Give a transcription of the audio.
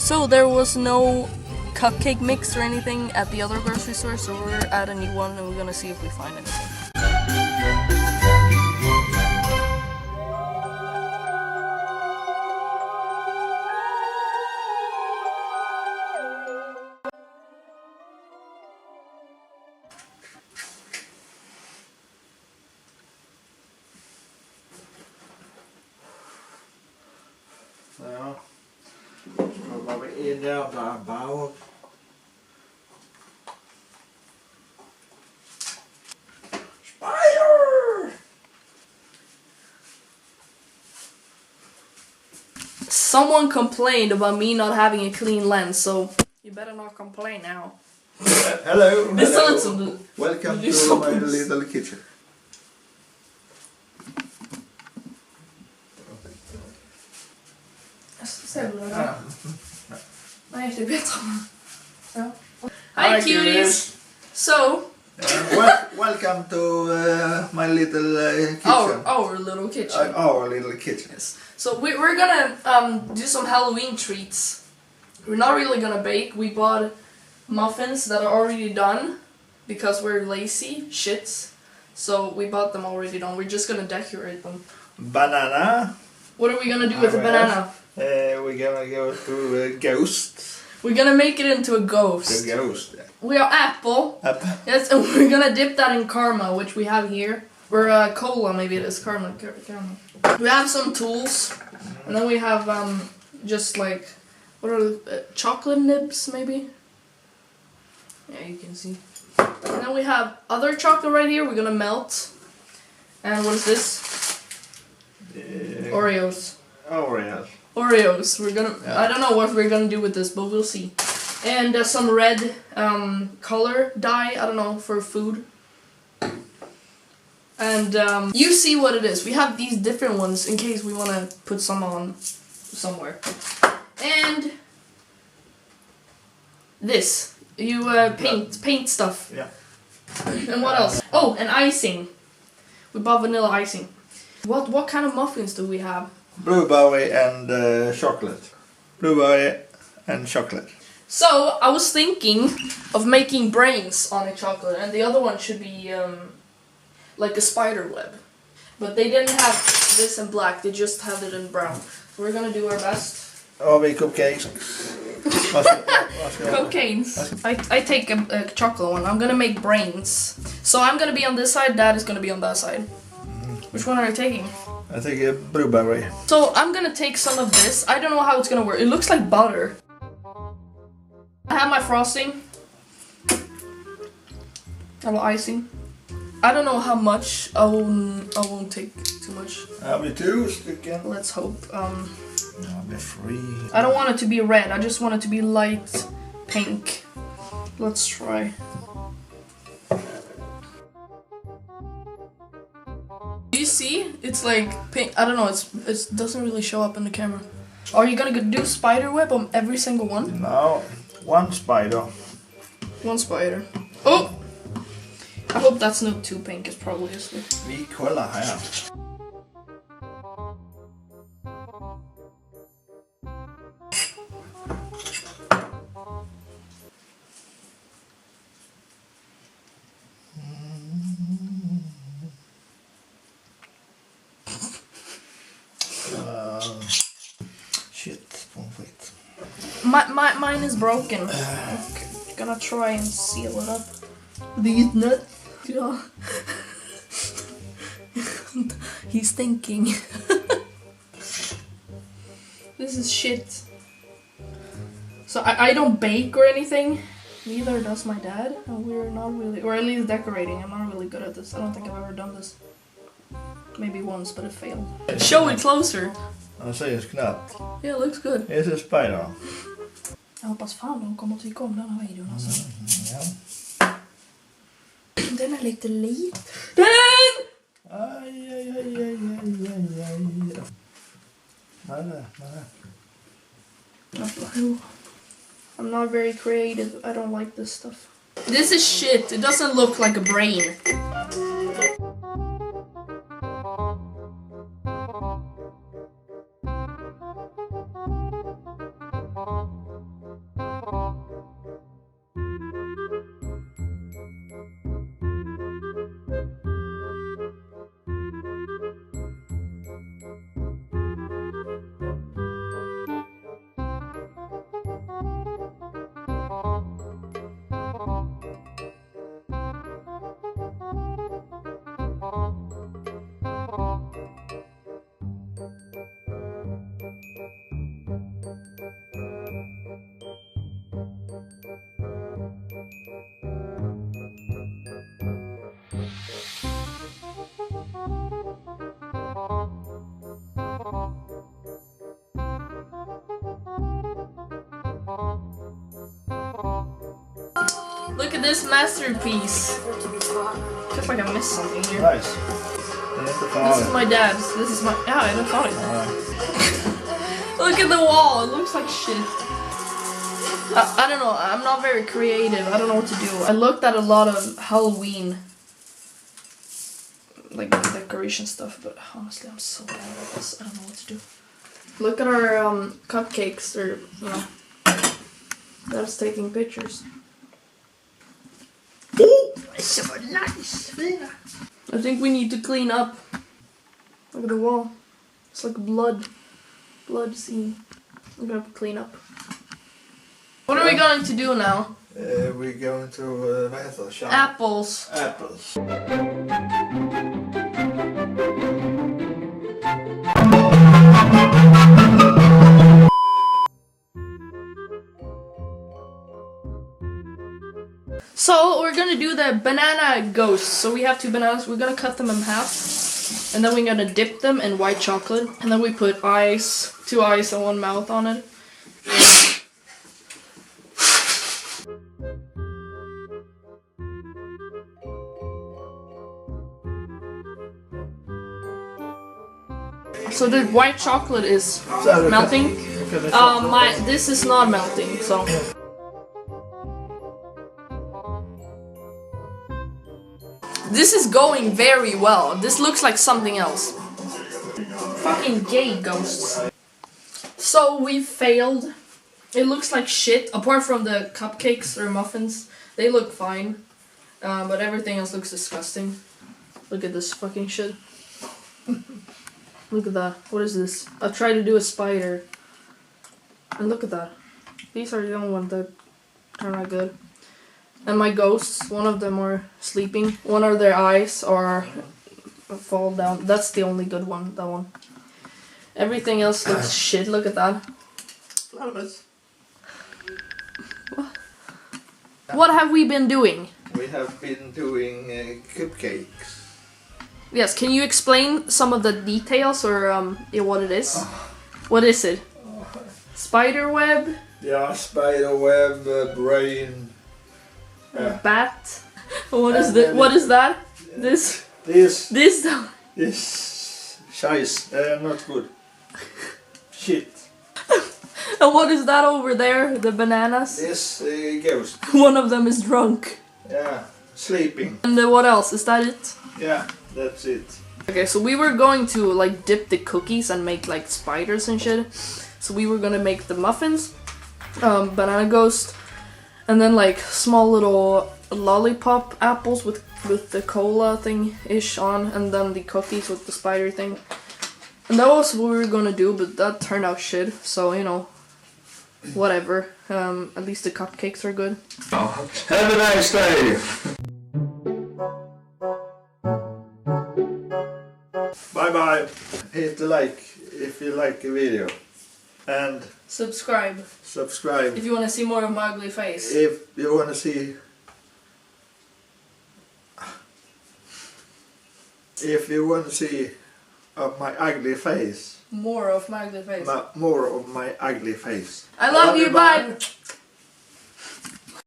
So there was no cupcake mix or anything at the other grocery store, so we're at a new one and we're gonna see if we find anything. Ja, ska bara in jävla bau. Spider! Someone complained about me not having a clean lens, so you better not complain now. Hello, Det ser hello. ut som du... Welcome du to my little kitchen. Nej, det är bättre. Ja. Hi cuties! So... welcome to my little kitchen. Our little kitchen. Our little kitchen. Yes. So we're gonna do some Halloween treats. We're not really gonna bake. We bought muffins that are already done because we're lazy shits. So we bought them already done. We're just gonna decorate them. Banana. What are we gonna do with the banana? We're gonna go to a ghost. We're gonna make it into a ghost. The ghost. We are apple. Yes, and we're gonna dip that in karma, which we have here. Or cola, maybe it is karma. We have some tools, and then we have just like what are chocolate nibs, maybe. Yeah, you can see. And then we have other chocolate right here. We're gonna melt. And what is this? Oreos. Oreos. We're gonna. I don't know what we're gonna do with this, but we'll see. And some red color dye. I don't know, for food. And you see what it is. We have these different ones in case we want to put some on somewhere. And this. You paint stuff. Yeah. And what else? Oh, and icing. We bought vanilla icing. What kind of muffins do we have? Blueberry and chocolate. Blueberry and chocolate. So I was thinking of making brains on a chocolate, and the other one should be like a spider web. But they didn't have this in black, they just had it in brown. We're gonna do our best. Oh, we cupcakes. Cocaines. I take a chocolate one. I'm gonna make brains. So I'm gonna be on this side, Dad is gonna be on that side. Which one are you taking? I take a blueberry. So I'm gonna take some of this. I don't know how it's gonna work. It looks like butter. I have my frosting. I have icing. I don't know how much. I won't take too much. I'll be two stycken. Let's hope. I'll be free. I don't want it to be red. I just want it to be light pink. Let's try. Do you see? It's like pink. I don't know. It doesn't really show up in the camera. Are you gonna do spider web on every single one? No, one spider. One spider. Oh! I hope that's not too pink. It's probably just like... Vi kollar här. Shit, pommes frites. Mine is broken. Okay. Gonna try and seal it up. These nuts. Yeah. He's thinking. This is shit. So I don't bake or anything. Neither does my dad. And we're not really, or at least decorating. I'm not really good at this. I don't think I've ever done this. Maybe once, but it failed. Show it closer. Han säger knappt. Yeah, it looks good. It's a spider. Jag hoppas fan de kommer tycka om den här videon alltså. Ja. Den är lite liten. Aj. Nej. I'm not very creative. I don't like this stuff. This is shit. It doesn't look like a brain. Look at this masterpiece. Feels like I missed something here. Nice. This is my dad's. This is my. Yeah, I don't thought it. Look at the wall. It looks like shit. I don't know. I'm not very creative. I don't know what to do. I looked at a lot of Halloween, like decoration stuff, but honestly, I'm so bad at this. I don't know what to do. Look at our cupcakes. Or that's taking pictures. Oh, so nice. I think we need to clean up. Look at the wall. It's like blood scene. I'm gonna clean up. What are we going to do now? We're going to shop. Apples. Apples. So we're gonna do the banana ghosts. So we have 2 bananas. We're gonna cut them in half, and then we're gonna dip them in white chocolate, and then we put ice, 2 eyes and 1 mouth on it. So the white chocolate is melting. This is not melting. So. This is going very well. This looks like something else. Fucking gay ghosts. So we failed. It looks like shit. Apart from the cupcakes or muffins. They look fine. But everything else looks disgusting. Look at this fucking shit. Look at that. What is this? I tried to do a spider. And look at that. These are the only ones that are not good. And my ghosts, one of them are sleeping. One of their eyes are fall down. That's the only good one, that one. Everything else looks shit, look at that. What have we been doing? We have been doing cupcakes. Yes, can you explain some of the details or what it is? What is it? Spider web? Yeah, spider web, brain. Bat. What is that? What is that? This. Scheiß. Not good. Shit. And what is that over there? The bananas. This ghost. One of them is drunk. Yeah, sleeping. And what else? Is that it? Yeah, that's it. Okay, so we were going to like dip the cookies and make like spiders and shit. So we were gonna make the muffins, banana ghost. And then like small little lollipop apples with the cola thing-ish on, and then the cookies with the spider thing. And that was what we were gonna do, but that turned out shit, so you know, whatever. At least the cupcakes are good. Have a nice day! Bye bye! Hit the like if you like the video. And Subscribe if you want to see more of my ugly face. If you want to see of my ugly face. More of my ugly face. More of my ugly face. I love you, bye!